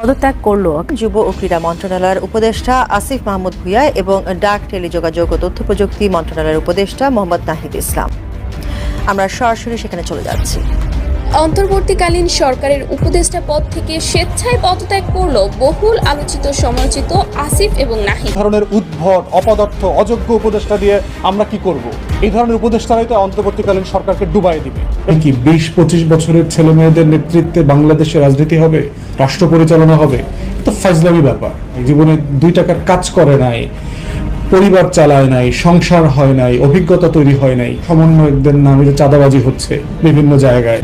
পদত্যাগ করল যুব ও ক্রীড়া মন্ত্রণালয়ের উপদেষ্টা আসিফ মাহমুদ ভূঁইয়া এবং ডাক, টেলিযোগাযোগ ও তথ্য প্রযুক্তি মন্ত্রণালয়ের উপদেষ্টা মোহাম্মদ নাহিদ ইসলাম। আমরা সরাসরি সেখানে চলে যাচ্ছি। অন্তর্বর্তীকালীন সরকারের উপদেষ্টা পদ থেকে স্বেচ্ছায় পদত্যাগ করল বহুল আলোচিত সমালোচিত আসিফ এবং নাহিদ। ধরনের উদ্ভট, অপদার্থ, অযোগ্য উপদেষ্টা দিয়ে আমরা কি করব? এই ধরনের উপদেষ্টারাই তো অন্তর্বর্তীকালীন সরকারকে ডুবাই দিবে। কি 20-25 বছরের ছেলে মেয়েদের নেতৃত্বে বাংলাদেশের রাজনীতি হবে, রাষ্ট্র পরিচালনা হবে? তো ফাজলামি ব্যাপার। জীবনে 2 টাকার কাজ করে নাই, পরিবার চালায় নাই, সংসার হয় নাই, অভিজ্ঞতা তৈরি হয় নাই, সমন্বয়কদের নামে চাঁদাবাজি হচ্ছে বিভিন্ন জায়গায়।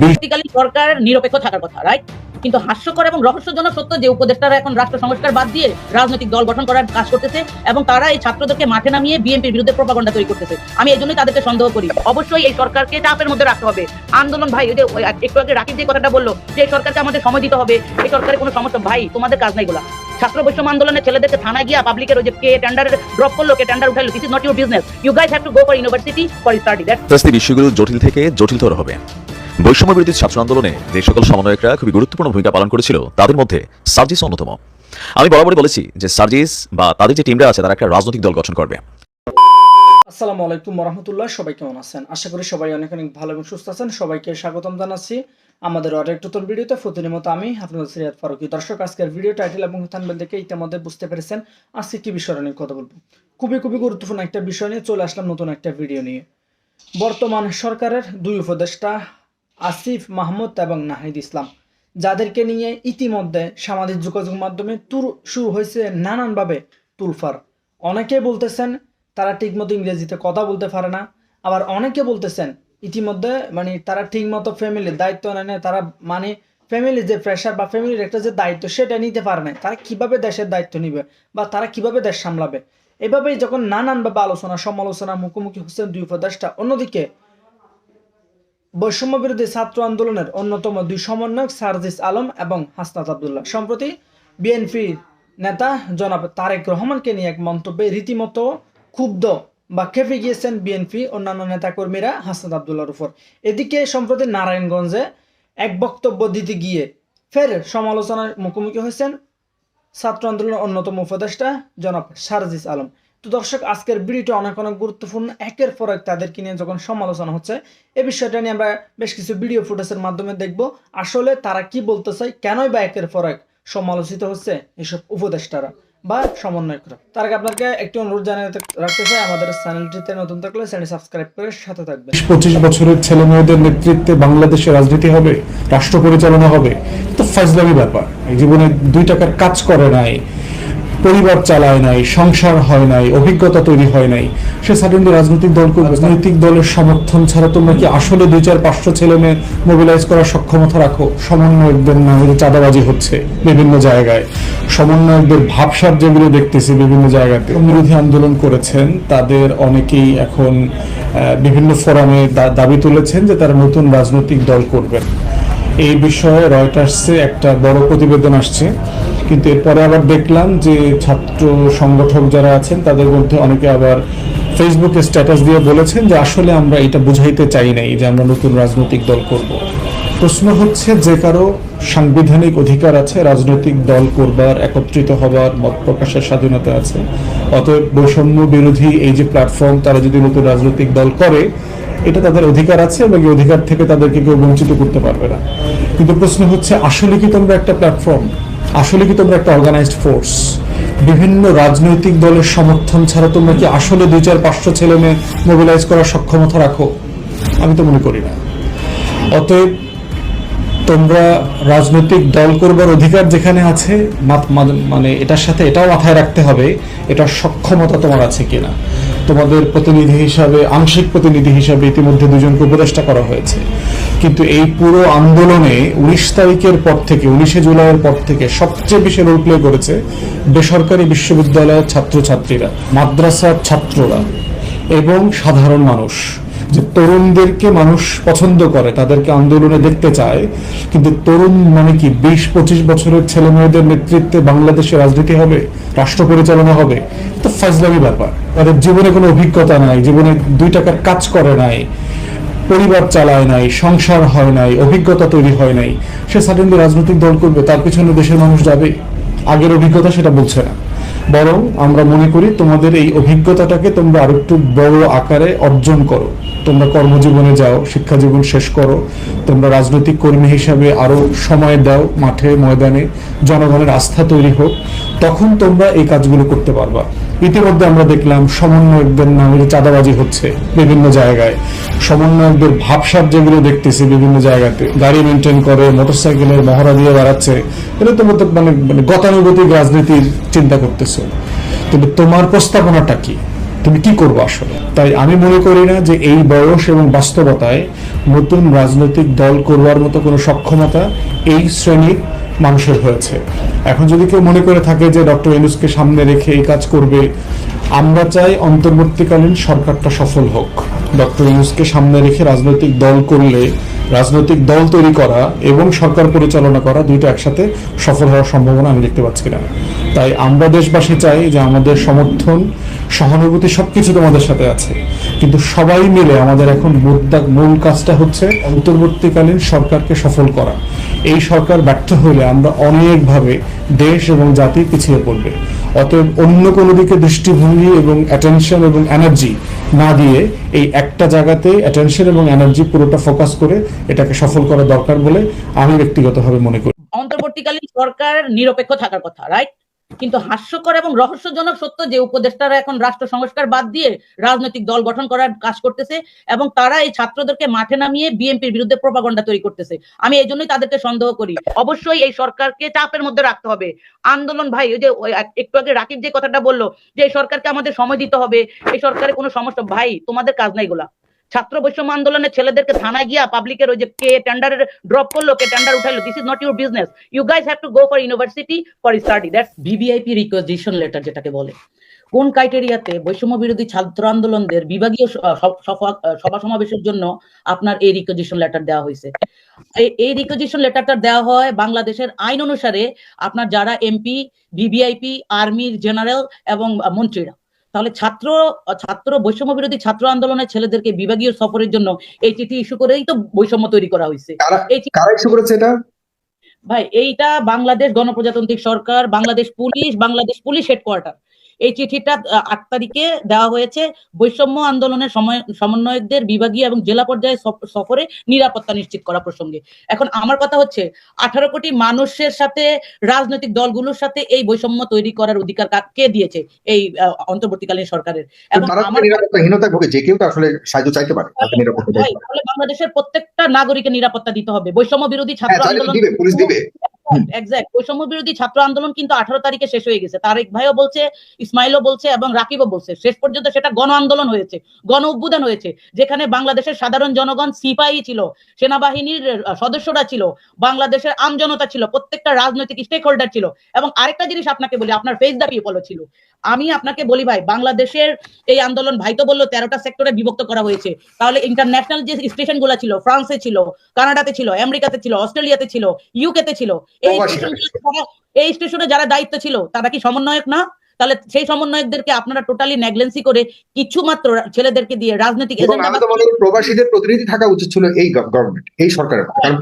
সরকার নিরপেক্ষ থাকার কথা, রাইট? কিন্তু হাস্যকর এবং রহস্যজনক সত্য যে উপদেষ্টারা এখন রাষ্ট্র সংস্কার বাদ দিয়ে রাজনৈতিক দল গঠন করার কাজ করতেছে এবং তারা এই ছাত্রদেরকে মাঠে নামিয়ে বিএনপির বিরুদ্ধে প্রপাগান্ডা তৈরি করতেছে। আমি এই জন্যই তাদেরকে সন্দেহ করি। অবশ্যই এই সরকারকে চাপের মধ্যে রাখতে হবে। আন্দোলন ভাই, ওই যে একটু আগে রাকিব যে কথাটা বললো যে এই সরকারকে আমাদের সময় দিতে হবে, এই সরকারের কোনো সমস্যা ভাই, তোমাদের কাজ নাই গুলা। ছাত্র বৈষম্য আন্দোলনের ছেলেদেরকে থানায় গিয়া পাবলিকের ওই যে কে টেন্ডার ড্রপ করলো, কে টেন্ডার উঠাইলো, this is not your business. You guys have to go for university for study. That's বিষয়গুলো জটিল থেকে জটিলতর হবে। বৈষম্য বিরোধী ছাত্র আন্দোলনে যে সকল সমন্বয়করা খুবই গুরুত্বপূর্ণ ভূমিকা পালন করেছিল তাদের মধ্যে সার্জিস অন্যতম। আমি বরাবরই বলেছি যে সার্জিস বা তাদের যে টিমরা আছে তারা একটা রাজনৈতিক দল গঠন করবে। আসসালামু আলাইকুম ওয়া সবাই কেমন আছেন? আশা করি সবাই অনেক অনেক ভালো এবং সুস্থ আছেন। সবাইকে স্বাগতম জানাচ্ছি আমাদের আরেক নতুন ভিডিওতে। প্রতিদিনের মতো আমি আপনাদের সিরাত ফারুকী। দর্শক, আজকের ভিডিও টাইটেল এবং থাম্বনেল দেখে ইতিমধ্যে বুঝতে পেরেছেন আজকে কি বিষয় নিয়ে কথা বলবো। খুবই গুরুত্বপূর্ণ একটা বিষয় নিয়ে চলে আসলাম নতুন একটা ভিডিও নিয়ে। বর্তমান সরকারের 2 উপদেষ্টা আসিফ মাহমুদ এবং নাহিদ ইসলাম, যাদেরকে নিয়ে ইতিমধ্যে সামাজিক যোগাযোগ মাধ্যমে শুরু হয়েছে নানানভাবে তুলফার। অনেকে বলতেছেন তারা ঠিকমতো ইংরেজিতে কথা বলতে পারে না, আবার অনেকে বলতেছেন ইতিমধ্যে তারা ঠিকমতো ফ্যামিলির দায়িত্ব নেয় না, তারা ফ্যামিলির যে প্রেশার বা ফ্যামিলির একটা যে দায়িত্ব সেটা নিতে পারে না। তারা কিভাবে দেশের দায়িত্ব নিবে বা তারা কিভাবে দেশ সামলাবে, এভাবেই যখন নানানভাবে আলোচনা সমালোচনা মুখোমুখি হচ্ছেন 2 উপদেষ্টা। অন্যদিকে বৈষম্য বিরোধী ছাত্র আন্দোলনের অন্যতম 2 সমন্বয়ক সার্জিস আলম এবং হাসনাত আব্দুল্লাহ সম্প্রতি বিএনপি নেতা জনাব তারেক রহমানকে নিয়ে এক মন্তব্যে রীতিমতো ক্ষুব্ধ বা খেপে গিয়েছেন বিএনপি অন্যান্য নেতাকর্মীরা হাসনাত আব্দুল্লাহর উপর। এদিকে সম্প্রতি নারায়ণগঞ্জে এক বক্তব্য দিতে গিয়ে ফের সমালোচনার মুখোমুখি হয়েছেন ছাত্র আন্দোলনের অন্যতম উপদেষ্টা জনাব সার্জিস আলম। তো দর্শক, আজকের ভিডিওটা অনেক গুরুত্বপূর্ণ। একের পর এক তাদেরকে নিয়ে যখন সমালোচনা হচ্ছে, এই বিষয়টা নিয়ে আমরা বেশ কিছু ভিডিও ফুটেজের মাধ্যমে দেখব আসলে তারা কি বলতে চায়, কেনই বা একের পর এক সমালোচিত হচ্ছে এসব উপদেষ্টারা বা সমন্বয়করা। তার আগে আপনাকে একটি অনুরোধ জানিয়ে রাখতে চাই, আমাদের চ্যানেলটিতে নতুন থাকলে চ্যানেল সাবস্ক্রাইব করে সাথে থাকবেন। 25 বছরের ছেলে মেয়েদের নেতৃত্বে বাংলাদেশের রাজনীতি হবে, রাষ্ট্র পরিচালনা হবে, তো ফাজলামি ব্যাপার। জীবনে 2 টাকার কাজ করে নাই, পরিবার চালায় নাই, সংসার হয় নাই, অভিজ্ঞতা তৈরি হয় নাই, সে সাডেনলি রাজনৈতিক দল করবে। রাজনৈতিক দলের সমর্থন ছাড়া তোমরা কি আসলে 200-500 ছেলে মেয়ে মোবিলাইজ করার সক্ষমতা রাখো? সমন্বয়কদের নামে চাঁদাবাজি হচ্ছে বিভিন্ন জায়গায়, সমন্বয়কদের ভাবসাব যেগুলো দেখতেছি বিভিন্ন জায়গাতে। বিরোধী আন্দোলন করেছেন তাদের অনেকেই এখন বিভিন্ন ফোরামে দাবি তুলেছেন যে তারা নতুন রাজনৈতিক দল করবেন। এই বিষয়ে রয়টার্সে একটা বড় প্রতিবেদন আসছে, কিন্তু এরপরে আবার দেখলাম যে ছাত্র সংগঠক যারা আছেন তাদের মধ্যে অনেকে আবার ফেসবুকে স্ট্যাটাস দিয়ে বলেছেন যে আসলে আমরা এটা বুঝাইতে চাই নাই যে আমরা নতুন রাজনৈতিক দল করব। প্রশ্ন হচ্ছে, যে কারো সাংবিধানিক অধিকার আছে, রাজনৈতিক দল করবার, একত্রিত হবার, মত প্রকাশের স্বাধীনতা আছে। অতএব বৈষম্য বিরোধী এই যে প্ল্যাটফর্ম, তারা যদি নতুন রাজনৈতিক দল করে এটা তাদের অধিকার আছে এবং এই অধিকার থেকে তাদেরকে কেউ বঞ্চিত করতে পারবে না। কিন্তু প্রশ্ন হচ্ছে, আসলে কি তোমরা একটা প্ল্যাটফর্ম, আসলে কি তোমরা একটা অর্গানাইজড ফোর্স? বিভিন্ন রাজনৈতিক দলের সমর্থন ছাড়া তোমরা কি আসলে 200-500 ছেলে মেয়ে মোবিলাইজ করার সক্ষমতা রাখো? আমি তো মনে করি না। অতএব তোমরা রাজনৈতিক দল করবার অধিকার যেখানে আছে, এটার সাথে এটাও মাথায় রাখতে হবে এটার সক্ষমতা তোমার আছে কিনা। তোমাদের প্রতিনিধি হিসাবে, আংশিক প্রতিনিধি হিসাবে ইতিমধ্যে 2 জনকে উপদেষ্টা করা হয়েছে, কিন্তু এই পুরো আন্দোলনে 19 তারিখের পর থেকে, 19শে জুলাইয়ের পর থেকে সবচেয়ে বেশি রোল প্লে করেছে বেসরকারি বিশ্ববিদ্যালয়ের ছাত্রছাত্রীরা, মাদ্রাসার ছাত্ররা এবং সাধারণ মানুষ। যে তরুণদেরকে মানুষ পছন্দ করে, তাদেরকে আন্দোলনে দেখতে চায়, কিন্তু তরুণ কি 20-25 বছরের ছেলে মেয়েদের নেতৃত্বে বাংলাদেশের রাজনীতি হবে, রাষ্ট্র পরিচালনা হবে? তো ফাজলামি ব্যাপার। তাদের জীবনে কোনো অভিজ্ঞতা নাই, জীবনে 2 টাকার কাজ করে নাই, পরিবার চালায় নাই, সংসার হয় নাই, অভিজ্ঞতা তৈরি হয় নাই, সে সাডেনলি রাজনৈতিক দল করবে, তার পিছনে দেশের মানুষ যাবে? আগের অভিজ্ঞতা সেটা বলছে না, বরং আমরা মনে করি তোমাদের এই অভিজ্ঞতাটাকে তোমরা আরো একটু বড় আকারে অর্জন করো। তোমরা কর্মজীবনে যাও, শিক্ষা জীবন শেষ করো, তোমরা রাজনৈতিক কর্মী হিসাবে আরো সময় দাও, মাঠে ময়দানে জনগণের আস্থা তৈরি হোক, তখন তোমরা এই কাজগুলো করতে পারবা। ইতিমধ্যে আমরা দেখলাম সমন্বয়কদের নামে চাঁদাবাজি হচ্ছে বিভিন্ন জায়গায়, সমন্বয়কদের ভাবসাব যেগুলো দেখতেছি বিভিন্ন জায়গাতে, গাড়ি মেনটেন করে, মোটরসাইকেলের মহড়া দিয়ে বেড়াচ্ছে, এটা তো মানে গতানুগতিক রাজনীতির চিন্তা করতেছে। কিন্তু তোমার প্রস্তাবনাটা কি? তুমি কি করবো আসলে? তাই আমি মনে করি না যে এই বয়স এবং বাস্তবতায় নতুন রাজনৈতিক দল করবার মতো কোনো সক্ষমতা এই শ্রেণীর মানুষের হয়েছে। এখন যদি কেউ মনে করে থাকে যে ডক্টর ইউনূসকে সামনে রেখে এই কাজ করবে, আমরা চাই অন্তর্বর্তীকালীন সরকারটা সফল হোক। ডক্টর ইউনূসকে সামনে রেখে রাজনৈতিক দল করলে, রাজনৈতিক দল তৈরি করা এবং সরকার পরিচালনা করা দুইটা একসাথে সফল হওয়ার সম্ভাবনা আমি দেখতে পাচ্ছি না। তাই আমরা দেশবাসী চাই যে আমাদের সমর্থন, সহানুভূতি সবকিছু তোমাদের সাথে আছে, কিন্তু সবাই মিলে আমাদের এখন মূল কাজটা হচ্ছে অন্তর্বর্তীকালীন সরকারকে সফল করা। এই সরকার ব্যর্থ হলে আমরা অনেকভাবে দেশ এবং জাতি পিছিয়ে পড়বে। অতএব অন্য কোনো দিকে দৃষ্টিভঙ্গি এবং অ্যাটেনশন এবং এনার্জি না দিয়ে এই একটা জায়গাতে অ্যাটেনশন এবং এনার্জি পুরোটা ফোকাস করে এটাকে সফল করা দরকার বলে আমি ব্যক্তিগতভাবে মনে করি। অন্তর্বর্তীকালীন সরকার নিরপেক্ষ থাকার কথা, রাইট? কিন্তু হাস্যকর এবং রহস্যজনক সত্য যে উপদেষ্টারা এখন রাষ্ট্র সংস্কার বাদ দিয়ে রাজনৈতিক দল গঠন করার কাজ করতেছে এবং তারা এই ছাত্রদেরকে মাঠে নামিয়ে বিএনপির বিরুদ্ধে প্রপাগান্ডা তৈরি করতেছে। আমি এই জন্যই তাদেরকে সন্দেহ করি। অবশ্যই এই সরকারকে চাপের মধ্যে রাখতে হবে। আন্দোলন, ভাই, ওই যে একটু আগে রাকিব যে কথাটা বললো যে এই সরকারকে আমাদের সময় দিতে হবে, এই সরকারের কোনো সমস্যা, ভাই তোমাদের কাজ নাই এগুলা। ছাত্র বৈষম্য আন্দোলনের ছেলেদেরকে থানায় গিয়া পাবলিকের ওই যে কে টেন্ডারের ড্রপ করলো, কে টেন্ডার উঠাইলো, this is not your business. You guys have to go for university for study. That's VVIP requisition letter যেটাকে বলে। কোন ক্রাইটেরিয়াতে বৈষম্য বিরোধী ছাত্র আন্দোলনদের বিভাগীয় সভা সমাবেশের জন্য আপনার এই রিকোয়েজিশন লেটার দেওয়া হয়েছে? এই রিকোয়েজিশন লেটারটা দেওয়া হয় বাংলাদেশের আইন অনুসারে আপনার যারা এমপি, ভিভিআইপি, আর্মির জেনারেল এবং মন্ত্রীরা। তাহলে ছাত্র বৈষম্য বিরোধী ছাত্র আন্দোলনের ছেলেদেরকে বিভাগীয় সফরের জন্য এই চিঠি ইস্যু করেই তো বৈষম্য তৈরি করা হয়েছে। কারা ইস্যু করেছে এটা? ভাই, এইটা বাংলাদেশ গণপ্রজাতান্ত্রিক সরকার, বাংলাদেশ পুলিশ হেডকোয়ার্টার। এই চিঠিটা 8 তারিখে দেওয়া হয়েছে বৈষম্য আন্দোলনের সমন্বয়কদের বিভাগীয় এবং জেলা পর্যায়ে সফরে নিরাপত্তা নিশ্চিত করা প্রসঙ্গে। এখন আমার কথা হচ্ছে 18 কোটি মানুষের সাথে রাজনৈতিক দলগুলোর সাথে এই বৈষম্য তৈরি করার অধিকার কে দিয়েছে? এই অন্তর্বর্তীকালীন সরকারের। এবং আমার নিরাপত্তাহীনতায় ভোগে যে কেউ তো আসলে সাহায্য চাইতে পারে। তাহলে বাংলাদেশের প্রত্যেকটা নাগরিকের নিরাপত্তা দিতে হবে। বৈষম্য বিরোধী ছাত্র আন্দোলন পুলিশ দিবে। এক্সাক্ট, বৈষম্য বিরোধী ছাত্র আন্দোলন কিন্তু 18 তারিখে শেষ হয়ে গেছে। তারেক ভাইও বলছে, ইসমাইলও বলছে এবং রাকিবও বলছে, শেষ পর্যন্ত সেটা গণ আন্দোলন হয়েছে, গণ অভ্যুত্থান হয়েছে, যেখানে বাংলাদেশের সাধারণ জনগণ, সিপাহী ছিল, সেনাবাহিনীর সদস্যরা ছিল, বাংলাদেশের আমজনতা ছিল, প্রত্যেকটা রাজনৈতিক স্টেক হোল্ডার ছিল। এবং আরেকটা জিনিস আপনাকে বলি, আপনার ফেস দ্য পিপল ছিল। আমি আপনাকে বলি ভাই, বাংলাদেশের এই আন্দোলন, ভাই তো বললো 13টা সেক্টরে বিভক্ত করা হয়েছে, তাহলে ইন্টারন্যাশনাল যে স্টেশন গুলা ছিল, ফ্রান্সে ছিল, কানাডাতে ছিল, আমেরিকাতে ছিল, অস্ট্রেলিয়াতে ছিল, ইউকেতে ছিল, এই স্টেশনে যারা দায়িত্ব ছিল তারা কি সমন্বয়ক না? তাহলে সেই সমন্বয়কদেরকে আপনারা টোটালি নেগলেন্সি করে কিছু মাত্র ছেলেদেরকে দিয়ে রাজনৈতিক এজেন্ডা। প্রবাসীদের প্রতিনিধি থাকা উচিত ছিল এই গভর্নমেন্ট, এই সরকারের। কারণ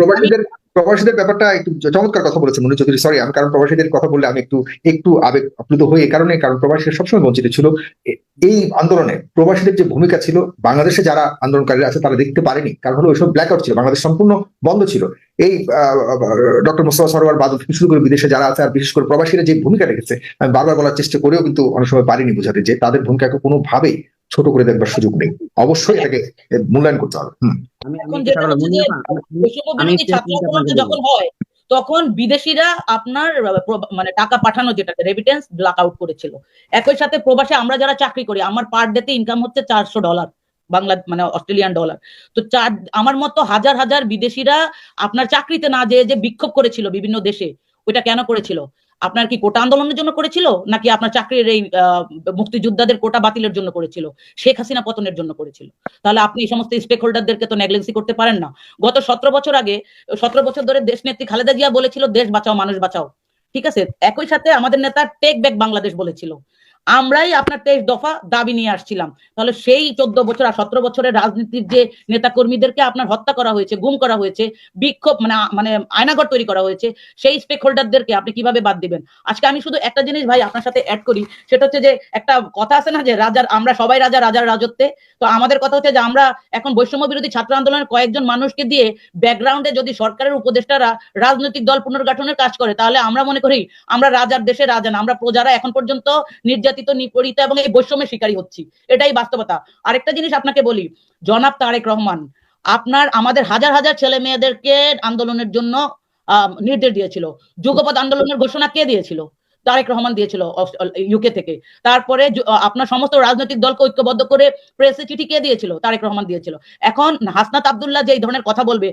প্রবাসীদের ব্যাপারটা একটু চমৎকার কথা বলেছেন মনির চৌধুরী। সরি, আমি কারণ প্রবাসীদের কথা বললে আমি একটু আবেগ আপ্লুত হই এই কারণে, কারণ প্রবাসীরা সবসময় বঞ্চিত ছিল। এই আন্দোলনে প্রবাসীদের যে ভূমিকা ছিল, বাংলাদেশে যারা আন্দোলনকারীরা আছে তারা দেখতে পারেনি, কারণ হলো ওইসব ব্ল্যাকআউট ছিল, বাংলাদেশ সম্পূর্ণ বন্ধ ছিল। এই ডক্টর মোস্তফা সরোয়ার বাদল থেকে শুরু করে বিদেশে যারা আছে, আর বিশেষ করে প্রবাসীরা যে ভূমিকা রেখেছে, আমি বারবার বলার চেষ্টা করেও কিন্তু অনেক সময় পারিনি বোঝাতে যে তাদের ভূমিকাকে কোনোভাবেই ছোট করে দেখবার সুযোগ নেই। অবশ্যই এটাকে মূল্যায়ন করতে হবে। যখন হয় তখন বিদেশিরা আপনার মানে টাকা পাঠানো, যেটাকে রেমিটেন্স, ব্ল্যাক আউট করেছিল। একই সাথে প্রবাসে আমরা যারা চাকরি করি, আমার পার ডেতে ইনকাম হচ্ছে $400 বাংলা, মানে অস্ট্রেলিয়ান ডলার। তো আমার মতো হাজার হাজার বিদেশিরা আপনার চাকরিতে না যে বিক্ষোভ করেছিল বিভিন্ন দেশে। ওইটা কেন করেছিল? আপনার কি কোটা আন্দোলনের জন্য করেছিল, নাকি আপনার চাকরির এই মুক্তিযোদ্ধাদের কোটা বাতিলের জন্য করেছিল, শেখ হাসিনা পতনের জন্য করেছিল? তাহলে আপনি এই সমস্ত স্টেক হোল্ডারদেরকে তো নেগলেন্সি করতে পারেন না। গত 17 বছর ধরে দেশ নেত্রী খালেদা জিয়া বলেছিল দেশ বাঁচাও, মানুষ বাঁচাও, ঠিক আছে? একই সাথে আমাদের নেতা টেক ব্যাক বাংলাদেশ বলেছিল। আমরাই আপনার 23 দফা দাবি নিয়ে আসছিলাম। তাহলে সেই 14 বছর আর 17 বছরের রাজনীতির যে নেতা কর্মীদেরকে আপনার হত্যা করা হয়েছে, গুম করা হয়েছে, বিক্ষোভ মানে আয়নাঘর তৈরি করা হয়েছে, সেই স্টেক হোল্ডারদেরকে আপনি কিভাবে বাদ দিবেন? আজকে আমি শুধু একটা জিনিস ভাই আপনার সাথে অ্যাড করি, সেটা হচ্ছে যে একটা কথা আছে না যে রাজার, আমরা সবাই রাজা, রাজার রাজত্বে। তো আমাদের কথা হচ্ছে যে আমরা এখন বৈষম্য বিরোধী ছাত্র আন্দোলনের কয়েকজন মানুষকে দিয়ে ব্যাকগ্রাউন্ডে যদি সরকারের উপদেষ্টারা রাজনৈতিক দল পুনর্গঠনের কাজ করে, তাহলে আমরা মনে করি আমরা রাজার দেশে রাজা না, আমরা প্রজারা এখন পর্যন্ত নির্যাতিত, নিপীড়িত এবং এই বৈষম্যের শিকারী হচ্ছি। এটাই বাস্তবতা। আরেকটা জিনিস আপনাকে বলি, জনাব তারেক রহমান আপনার আমাদের হাজার হাজার ছেলে মেয়েদেরকে আন্দোলনের জন্য নির্দেশ দিয়েছিল। যুগপৎ আন্দোলনের ঘোষণা কে দিয়েছিল? তারেক রহমান দিয়েছিল ইউকে থেকে। তারপরে আপনার সমস্ত রাজনৈতিক দলকে ঐক্যবদ্ধ করে প্রেসে চিঠি কে দিয়েছিল? তারেক রহমান দিয়েছিল। এখন হাসনাত আব্দুল্লাহ যে এই ধরনের কথা বলবে,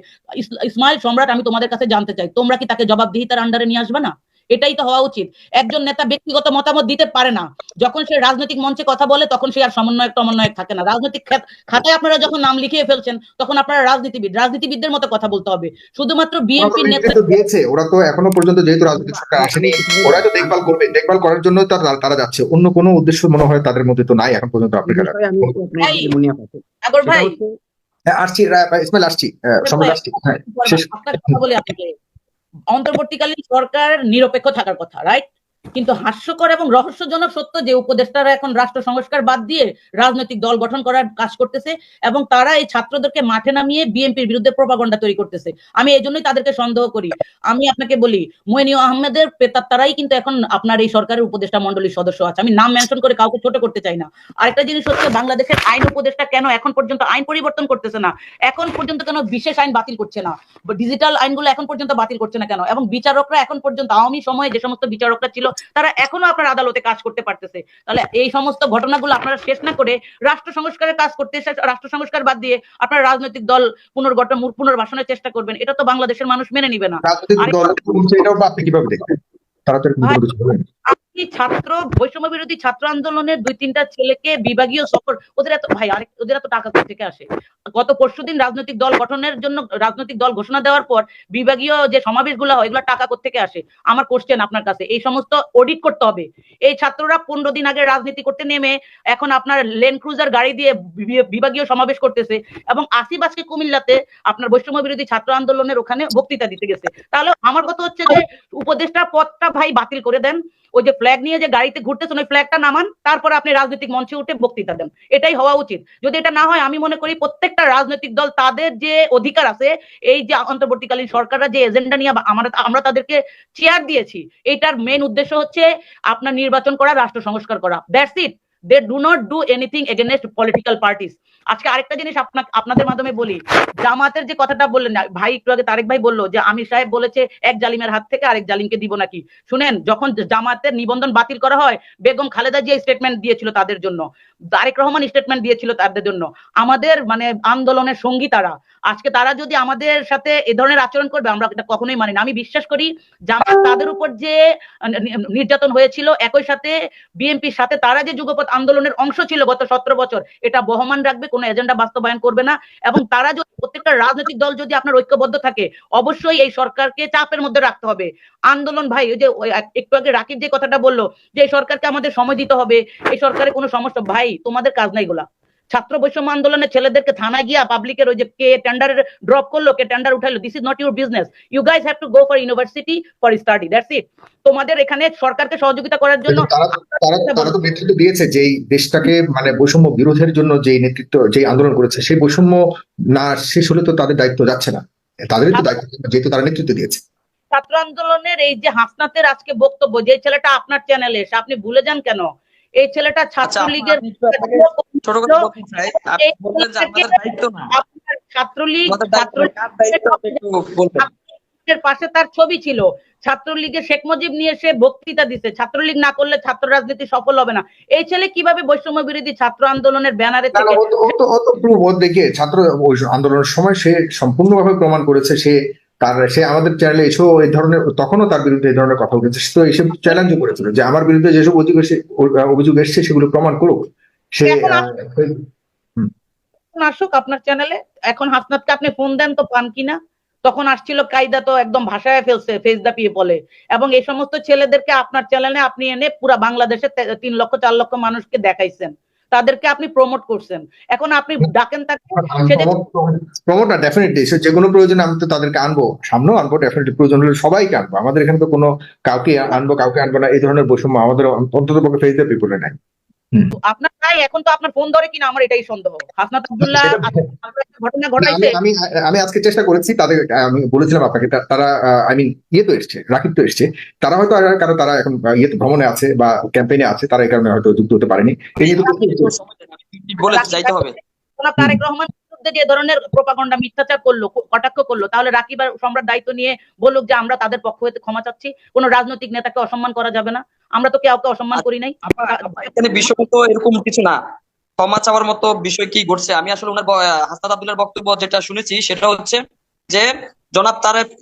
ইসমাইল সম্রাট, আমি তোমাদের কাছে জানতে চাই, তোমরা কি তাকে জবাবদিহিতার আন্ডারে নিয়ে আসবে না? এটাই তো হওয়া উচিত। একজন নেতা ব্যক্তিগত মতামত দিতে পারে না, যখন সে রাজনৈতিক মঞ্চে কথা বলে তখন সে আর সমন্বয়ক থাকে না। রাজনৈতিক খাতায় আপনারা যখন নাম লিখিয়ে ফেলছেন তখন আপনারা রাজনীতিবিদদের মতো কথা বলতে হবে। শুধুমাত্র বিএনপির নেতা দিয়েছে, ওরা তো এখনো পর্যন্ত যেহেতু রাজনৈতিক সরকার আসেনি, ওরা তো দেখভাল করবে, দেখভাল করার জন্য তারা যাচ্ছে। অন্য কোনো উদ্দেশ্য মনে হয় তাদের মধ্যে তো নাই এখন পর্যন্ত। আগর ভাই আসছি ইসমাইল, আসছি সম্রাট, আসছি। হ্যাঁ, আপনার কথা বলি আপনাকে, অন্তর্বর্তীকালীন সরকার নিরপেক্ষ থাকার কথা, রাইট? কিন্তু হাস্যকর এবং রহস্যজনক সত্য যে উপদেষ্টারা এখন রাষ্ট্র সংস্কার বাদ দিয়ে রাজনৈতিক দল গঠন করার কাজ করতেছে এবং তারা এই ছাত্রদেরকে মাঠে নামিয়ে বিএনপির বিরুদ্ধে প্রপাগন্ডা তৈরি করতেছে। আমি এই জন্যই তাদেরকে সন্দেহ করি। আমি আপনাকে বলি, মইনুল আহমেদের প্রেতাত্মারাই কিন্তু এখন আপনার এই সরকারের উপদেষ্টা মন্ডলীর সদস্য আছে। আমি নাম মেনশন করে কাউকে ছোট করতে চাই না। আরেকটা জিনিস হচ্ছে, বাংলাদেশের আইন উপদেষ্টা কেন এখন পর্যন্ত আইন পরিবর্তন করতেছে না? এখন পর্যন্ত কেন বিশেষ আইন বাতিল করছে না? ডিজিটাল আইনগুলো এখন পর্যন্ত বাতিল করছে না কেন? এবং বিচারকরা এখন পর্যন্ত, আওয়ামী সময়ে যে সমস্ত বিচারকরা ছিল তারা এখনো আপনার আদালতে কাজ করতে পারতেছে। তাহলে এই সমস্ত ঘটনাগুলো আপনারা শেষ না করে রাষ্ট্র সংস্কারের কাজ করতে, রাষ্ট্র সংস্কার বাদ দিয়ে আপনারা রাজনৈতিক দল পুনর্বাসনের চেষ্টা করবেন, এটা তো বাংলাদেশের মানুষ মেনে নিবে না। আপনি কিভাবে দেখবেন? তারা তো ছাত্র বৈষম্য বিরোধী ছাত্র আন্দোলনের 2-3টা ছেলেকে বিভাগীয় সফর, ওদের এত টাকা থেকে আসে? গত পরশুদিন রাজনৈতিক দল গঠনের জন্য রাজনৈতিক দল ঘোষণা দেওয়ার পর বিভাগীয় যে সমাবেশগুলো হয়, এগুলো টাকা থেকে আসে? আমার কোশ্চেন আপনার কাছে, এই সমস্ত অডিট করতে হবে। এই ছাত্ররা 15 দিন আগে রাজনীতি করতে নেমে এখন আপনার ল্যান্ড ক্রুজার গাড়ি দিয়ে বিভাগীয় সমাবেশ করতেছে এবং আসিফ আজকে কুমিল্লাতে আপনার বৈষম্য বিরোধী ছাত্র আন্দোলনের ওখানে বক্তৃতা দিতে গেছে। তাহলে আমার কথা হচ্ছে যে উপদেষ্টা পদটা ভাই বাতিল করে দেন, ওই যে ফ্ল্যাগ নিয়ে যে গাড়িতে ঘুরতেছেন ওই ফ্ল্যাগটা নামান, তারপর আপনি রাজনৈতিক মঞ্চে উঠে বক্তৃতা দেন। এটাই হওয়া উচিত। যদি এটা না হয়, আমি মনে করি প্রত্যেকটা রাজনৈতিক দল তাদের যে অধিকার আছে, এই যে অন্তর্বর্তীকালীন সরকাররা যে এজেন্ডা নিয়ে আমরা তাদেরকে চেয়ার দিয়েছি, এটার মেইন উদ্দেশ্য হচ্ছে আপনার নির্বাচন করা, রাষ্ট্র সংস্কার করা। That's it. They do not do anything against political parties. আজকে আরেকটা জিনিস আপনাদের মাধ্যমে বলি, জামাতের যে কথাটা বললেন ভাই, একটু আগে তারেক ভাই বললো যে আমির সাহেব বলেছে এক জালিমের হাত থেকে আরেক জালিমকে দিব নাকি। শুনেন, যখন জামাতের নিবন্ধন বাতিল করা হয়, বেগম খালেদা জিয়া স্টেটমেন্ট দিয়েছিল তাদের জন্য, তারেক রহমান স্টেটমেন্ট দিয়েছিল তাদের জন্য। আমাদের আন্দোলনের সঙ্গী তারা। আজকে তারা যদি আমাদের সাথে এ ধরনের আচরণ করবে, আমরা এটা কখনোই মানি না। আমি বিশ্বাস করি জামাত তাদের উপর যে নির্যাতন হয়েছিল, একই সাথে বিএনপির সাথে তারা যে যুগপৎ আন্দোলনের অংশ ছিল গত 17 বছর, এটা বহমান রাখবে, কোনো এজেন্ডা বাস্তবায়ন করবে না। এবং তারা যদি, প্রত্যেকটা রাজনৈতিক দল যদি আপনার ঐক্যবদ্ধ থাকে, অবশ্যই এই সরকারকে চাপের মধ্যে রাখতে হবে। আন্দোলন ভাই, ওই যে একটু আগে রাকিব যে কথাটা বললো যে এই সরকারকে আমাদের সময় দিতে হবে, এই সরকারের কোনো সমস্যা, ভাই তোমাদের কাজ নাই গোলা। ছাত্র বৈষম্য আন্দোলনের ছেলেদেরকে থানায় গিয়া পাবলিকের ওই যে কে টেন্ডার ড্রপ করলো, কে টেন্ডার উঠাইলো, this is not your business. You guys have to go for university for study, that's it. তোমাদের এখানে সরকারকে সহযোগিতা করার জন্য তারা তো নেতৃত্ব দিয়েছে, যেই দেশটাকে বৈষম্য বিরোধের জন্য যে নেতৃত্ব, যে আন্দোলন করেছে, সেই বৈষম্য না শেষ হলে তো তাদের দায়িত্ব যাচ্ছে না। তাদেরই তো দায়িত্ব, যেহেতু তারা নেতৃত্ব দিয়েছে। ছাত্র আন্দোলনের এই যে হাসনাতের আজকে বক্তব্য, যে ছেলেটা আপনার চ্যানেলে এসে, আপনি ভুলে যান কেন? এই ছেলেটা ছাত্রলীগের পাশে তার ছবি ছিল, ছাত্রলীগের শেখ মুজিব নিয়ে সে বক্তৃতা দিচ্ছে, ছাত্রলীগ না করলে ছাত্র রাজনীতি সফল হবে না। এই ছেলে কিভাবে বৈষম্য বিরোধী ছাত্র আন্দোলনের ব্যানারে থেকে দেখিয়ে ছাত্র আন্দোলনের সময় সে সম্পূর্ণভাবে প্রমাণ করেছে, সে আমাদের চ্যানেলে এসেও এই ধরনের, তখনও তার বিরুদ্ধে এই ধরনের কথা উঠেছে, তো এসে চ্যালেঞ্জও করেছিল যে আমার বিরুদ্ধে যেসব অভিযোগ এসছে সেগুলো প্রমাণ করুক। সে আসুক আপনার চ্যানেলে, এখন হাসনাতকে আপনি ফোন দেন তো পান কিনা? তখন আসছিল কায়দা তো একদম ভাষায় ফেলছে, ফেস দা পিপলে, এবং এই সমস্ত ছেলেদেরকে আপনার চ্যানেলে আপনি এনে পুরা বাংলাদেশে 3 লক্ষ 4 লক্ষ মানুষকে দেখাইছেন, তাদেরকে আপনি প্রমোট করছেন। এখন আপনি ডাকেন তাকে, সে যদি প্রমোট না, ডেফিনেটলি যে কোনো প্রয়োজনে আমি তো তাদেরকে আনবো, সামনেও আনবো, ডেফিনেটলি প্রয়োজন হলে সবাইকে আনবো। আমাদের এখানে তো কোনো কাউকে আনবো কাউকে আনবো না এই ধরনের বৈষম্য আমাদের অন্তত পক্ষে ফেস দ্য পিপলে নাই। আপনার নাই, এখন তো আপনার ফোন ধরে কিনা আমার এটাই সন্দেহ। হাসনাত আব্দুল্লাহ ঘটনা আমি ঘটাইছে, আমি আমি আজকে চেষ্টা করেছি তাদের, আমি বলেছিলাম আপনাকে তারা আই মিন তো এসছে, রাকিব তো এসছে, তারা হয়তো কারণ তারা এখন ভ্রমণে আছে বা ক্যাম্পেইনে আছে, তারা এই কারণে হয়তো যুক্ত হতে পারেনি। এই নিয়ে তো বলেছে যাইতে হবে। তারেক রহমান বিরুদ্ধে যে ধরনের প্রোপাগান্ডা মিথ্যাচার করলো, কটাক্ষ করলো, তাহলে রাকিব আর সম্রাট দায়িত্ব নিয়ে বলুক যে আমরা তাদের পক্ষ হতে ক্ষমা চাচ্ছি। কোন রাজনৈতিক নেতাকে অসম্মান করা যাবে না, আমরা তো কাউকে অসম্মান করি নাই। এখানে বিষয় তো এরকম কিছু না, ক্ষমা চাওয়ার মতো বিষয় কি ঘটছে। আমি আসলে ওনার হাসনাত আব্দুল্লাহর বক্তব্য যেটা শুনেছি সেটা হচ্ছে যে জনাব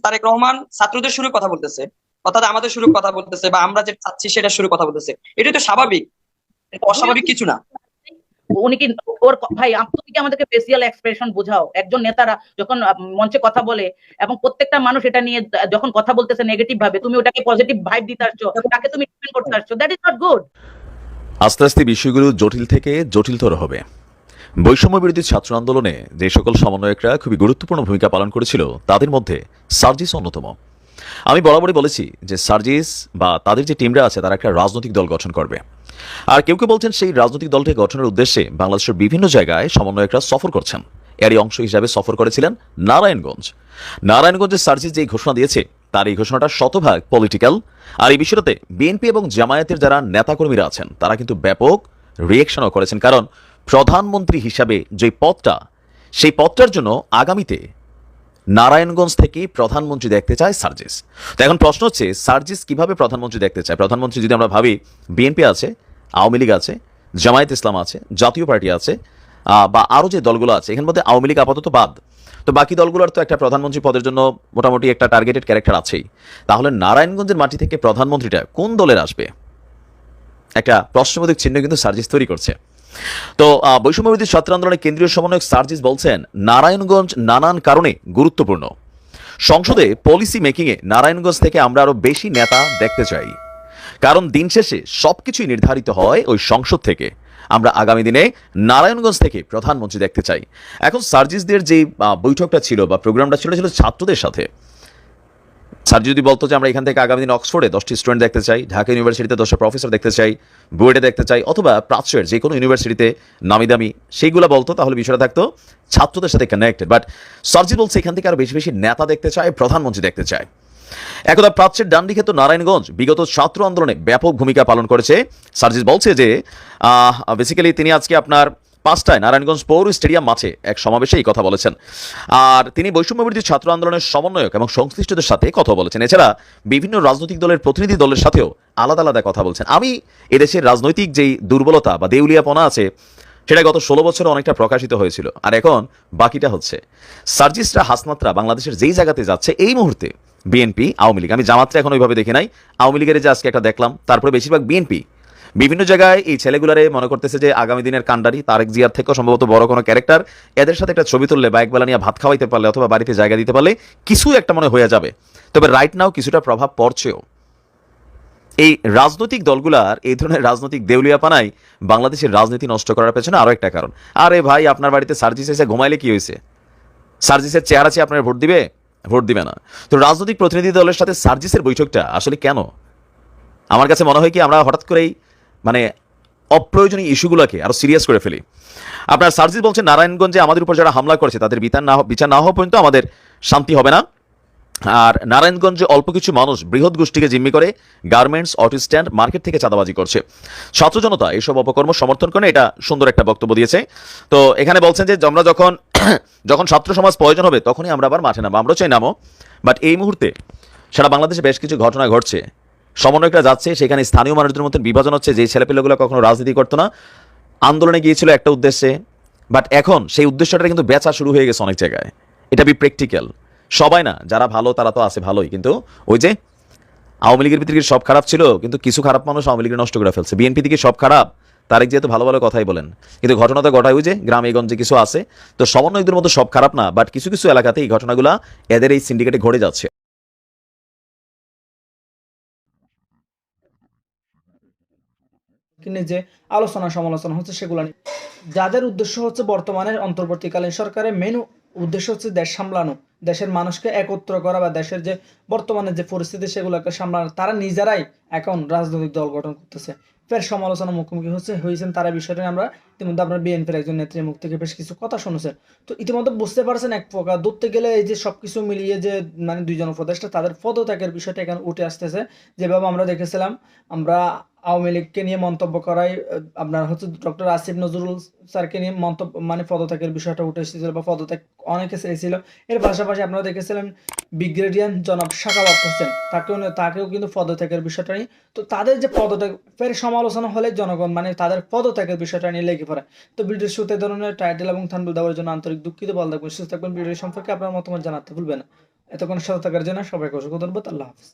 তারেক রহমান ছাত্রদের শুরু কথা বলতেছে, অর্থাৎ আমাদের শুরু কথা বলতেছে, বা আমরা যে চাচ্ছি সেটা শুরু কথা বলতেছে। এটা তো স্বাভাবিক, এটা অস্বাভাবিক কিছু না। উনি কি ওর ভাই, তুমি কি আমাদেরকে ফেসিয়াল এক্সপ্রেশন বোঝাও? একজন নেতারা যখন মঞ্চে কথা বলে এবং প্রত্যেকটা মানুষ এটা নিয়ে যখন কথা বলতেছে নেগেটিভ ভাবে, তুমি ওটাকে পজিটিভ ভাইব দিতে আসছো, তাকে তুমি ডিফেন্ড করতে আসছো, দ্যাট ইজ নট গুড। আস্তে আস্তে বিষয়গুলো জটিল থেকে জটিলতর হবে। বৈষম্য বিরোধী ছাত্র আন্দোলনে যে সকল সমন্বয়করা খুবই গুরুত্বপূর্ণ ভূমিকা পালন করেছিল তাদের মধ্যে সার্জিস অন্যতম। আমি বরাবরই বলেছি যে সার্জিস বা তাদের যে টিমরা আছে তারা একটা রাজনৈতিক দল গঠন করবে। আর কেউ কেউ বলছেন সেই রাজনৈতিক দলটি গঠনের উদ্দেশ্যে বাংলাদেশের বিভিন্ন জায়গায় সমন্বয়করা সফর করছেন। এরই অংশ হিসাবে সফর করেছিলেন নারায়ণগঞ্জ। নারায়ণগঞ্জে সার্জিস যে ঘোষণা দিয়েছে তার এই ঘোষণাটা শতভাগ পলিটিক্যাল। আর এই বিষয়টাতে বিএনপি এবং জামায়াতের যারা নেতাকর্মীরা আছেন তারা কিন্তু ব্যাপক রিয়েকশনও করেছেন, কারণ প্রধানমন্ত্রী হিসাবে যে পদটা, সেই পদটার জন্য আগামীতে নারায়ণগঞ্জ থেকে প্রধানমন্ত্রী দেখতে চায় সার্জিস। তো এখন প্রশ্ন হচ্ছে সার্জিস কিভাবে প্রধানমন্ত্রী দেখতে চায়? প্রধানমন্ত্রী যদি আমরা ভাবি, বিএনপি আছে, আওয়ামী লীগ আছে, জামায়াত ইসলাম আছে, জাতীয় পার্টি আছে, বা আরও যে দলগুলো আছে, এখান মধ্যে আওয়ামী লীগ আপাতত বাদ, তো বাকি দলগুলোর তো একটা প্রধানমন্ত্রী পদের জন্য মোটামুটি একটা টার্গেটেড ক্যারেক্টার আছেই। তাহলে নারায়ণগঞ্জের মাটি থেকে প্রধানমন্ত্রীটা কোন দলের আসবে? একটা প্রশ্নবোধক চিহ্ন কিন্তু সার্জিস তৈরি করছে। তো বৈষম্যবিরোধী ছাত্র আন্দোলনের কেন্দ্রীয় সমন্বয়ক সার্জিস বলছেন, নারায়ণগঞ্জ নানান কারণে গুরুত্বপূর্ণ। সংসদে পলিসি মেকিংয়ে নারায়ণগঞ্জ থেকে আমরা আরো বেশি নেতা দেখতে চাই, কারণ দিন শেষে সবকিছুই নির্ধারিত হয় ওই সংসদ থেকে। আমরা আগামী দিনে নারায়ণগঞ্জ থেকে প্রধানমন্ত্রী দেখতে চাই। এখন সার্জিসদের যে বৈঠকটা ছিল বা প্রোগ্রামটা ছিল ছাত্রদের সাথে। স্যার যদি বলতো যে আমরা এখান থেকে আগামী দিন অক্সফোর্ডে 10টি স্টুডেন্ট দেখতে চাই, ঢাকা ইউনিভার্সিটিতে 10টা প্রফেসর দেখতে চাই, বুয়েটে দেখতে চাই, অথবা প্রাচ্যের যে কোনো ইউনিভার্সিটিতে নামি দামি সেইগুলো বলতো, তাহলে বিষয়টা থাকতো ছাত্রদের সাথে কানেক্টেড। বাট সার্জিস বলছে এখান থেকে আরো বেশি বেশি নেতা দেখতে চায়, প্রধানমন্ত্রী দেখতে চায়। একদা প্রাচ্যের ডান্ডি ক্ষেত্র নারায়ণগঞ্জ বিগত ছাত্র আন্দোলনে ব্যাপক ভূমিকা পালন করেছে। সার্জিস বলছে যে বেসিক্যালি তিনি আজকে আপনার 5টায় নারায়ণগঞ্জ পৌর স্টেডিয়াম মাঠে এক সমাবেশে এই কথা বলেছেন। আর তিনি বৈষম্যবিরোধী ছাত্র আন্দোলনের সমন্বয়ক এবং সংশ্লিষ্টদের সাথে কথা বলেছেন। এছাড়া বিভিন্ন রাজনৈতিক দলের প্রতিনিধি দলের সাথেও আলাদা আলাদা কথা বলছেন। আমি এদেশের রাজনৈতিক যেই দুর্বলতা বা দেউলিয়াপনা আছে সেটা গত 16 বছরে অনেকটা প্রকাশিত হয়েছিল, আর এখন বাকিটা হচ্ছে সার্জিসরা হাসনাতরা বাংলাদেশের যেই জায়গাতে যাচ্ছে এই মুহূর্তে বিএনপি, আওয়ামী লীগ, আমি জামাতটা এখন ওইভাবে দেখি নাই, আওয়ামী লীগের যে আজকে একটা দেখলাম, তারপরে বেশিরভাগ বিএনপি বিভিন্ন জায়গায় এই ছেলেগুলারে মনে করতেছে যে আগামী দিনের কাণ্ডারি, তারেক জিয়ার থেকেও সম্ভবত বড় কোনো ক্যারেক্টার, এদের সাথে একটা ছবি তুললে বা একবেলা নিয়ে ভাত খাওয়াইতে পারলে অথবা বাড়িতে জায়গা দিতে পারলে কিছু একটা মনে হয়ে যাবে। তবে রাইট নাও কিছুটা প্রভাব পড়ছেও। এই রাজনৈতিক দলগুলার এই ধরনের রাজনৈতিক দেউলিয়াপানাই বাংলাদেশের রাজনীতি নষ্ট করার পেছনে আরো একটা কারণ। আরে ভাই, আপনার বাড়িতে সার্জিস এসে ঘুমাইলে কি হয়েছে? সার্জিসের চেহারা চেয়ে আপনার ভোট দিবে? ভোট দিবে না। তো রাজনৈতিক প্রতিনিধি দলের সাথে সার্জিসের বৈঠকটা আসলে কেন? আমার কাছে মনে হয় কি আমরা হঠাৎ করেই মানে অপ্রয়োজনীয় ইস্যুগুলোকে আরো সিরিয়াস করে ফেলি। আপনার সার্জিস বলছেন নারায়ণগঞ্জে আমাদের উপর যারা হামলা করেছে তাদের বিচার না হওয়া পর্যন্ত আমাদের শান্তি হবে না। আর নারায়ণগঞ্জে অল্প কিছু মানুষ বৃহৎ গোষ্ঠীকে জিম্মি করে গার্মেন্টস, অটো স্ট্যান্ড, মার্কেট থেকে চাঁদাবাজি করছে। ছাত্র জনতা এইসব অপকর্ম সমর্থন করে, এটা সুন্দর একটা বক্তব্য দিয়েছে। তো এখানে বলছেন যে আমরা যখন ছাত্র সমাজ প্রয়োজন হবে তখনই আমরা আবার মাঠে নামবো, আমরা চাই নামো। বাট এই মুহূর্তে সারা বাংলাদেশে বেশ কিছু ঘটনা ঘটছে, সমন্বয়করা যাচ্ছে, সেখানে স্থানীয় মানুষদের মধ্যে বিভাজন হচ্ছে। যে ছেলেপেলেগুলো কখনো রাজনীতি করতো না, আন্দোলনে গিয়েছিল একটা উদ্দেশ্যে, বাট এখন সেই উদ্দেশ্যটা কিন্তু বেচা শুরু হয়ে গেছে অনেক জায়গায়। এটা বি প্র্যাকটিক্যাল। সবাই না, যারা ভালো তারা তো আছে ভালোই, কিন্তু ওই যে আওয়ামী লীগের ভিতরে সব খারাপ ছিল, কিন্তু কিছু খারাপ মানুষ আওয়ামী লীগের নষ্ট করে ফেলছে। বিএনপি থেকে সব খারাপ, তারেক যেহেতু ভালো ভালো কথাই বলেন, কিন্তু ঘটনা তো ঘটায় ওই যে গ্রামে গঞ্জে কিছু আছে। তো সমন্বয়কদের মতো সব খারাপ না, বাট কিছু কিছু এলাকাতে এই ঘটনাগুলা এদের এই সিন্ডিকেটে ঘটে যাচ্ছে। কিনে যে আলোচনা সমালোচনা হচ্ছে সেগুলো নিয়ে, যাদের উদ্দেশ্য হচ্ছে বর্তমানে অন্তর্বর্তীকালীন সরকারের মেন উদ্দেশ্য হচ্ছে দেশ সামলানো, দেশের মানুষকে একত্র করা বা দেশের যে বর্তমানে যে পরিস্থিতি সেগুলোকে সামলানো, তারা নিজেরাই এখন রাজনৈতিক দল গঠন করতেছে। ফের সমালোচনা মুখোমুখি হয়েছেন তারা। বিষয়টা নিয়ে আমরা ইতিমধ্যে আপনার বিএনপির একজন নেত্রীর মুখ থেকে বেশ কিছু কথা শুনেছেন। তো ইতিমধ্যে বুঝতে পারছেন এক প্রকার ধরতে গেলে এই যে সবকিছু মিলিয়ে যে মানে দুইজন উপদেষ্টা তাদের পদত্যাগের বিষয়টা এখানে উঠে আসতেছে। যেভাবে আমরা দেখেছিলাম, আমরা আওয়ামী লীগকে নিয়ে মন্তব্য করাই আপনার হচ্ছে ডক্টর আসিফ নজরুল স্যারকে নিয়ে মন্তব্য মানে পদত্যাগের বিষয়টা উঠে এসেছিল বা পদত্যাগ অনেকে চেয়েছিল। এর পাশাপাশি আপনারা দেখেছিলেন ব্রিগেডিয়ার জনাব সাখাওয়াত হোসেন, তাকেও কিন্তু পদত্যাগের বিষয়টা নিয়ে, তো তাদের যে পদত্যাগ ফের সমালোচনা হলে জনগণ মানে তাদের পদত্যাগের বিষয়টা নিয়ে লেগে পড়ে। তো ভিডিওর শুরুতে ধরনের টাইটেল এবং থাম্বনেল দেওয়ার জন্য আন্তরিক দুঃখিত। ভালো থাকবেন, সুস্থ থাকবেন। ভিডিও সম্পর্কে আপনার মতামত জানাতে ভুলবেন না। এতক্ষণ সাথে থাকার জন্য সবাইকে অসংখ্য ধন্যবাদ। আল্লাহ হাফিজ।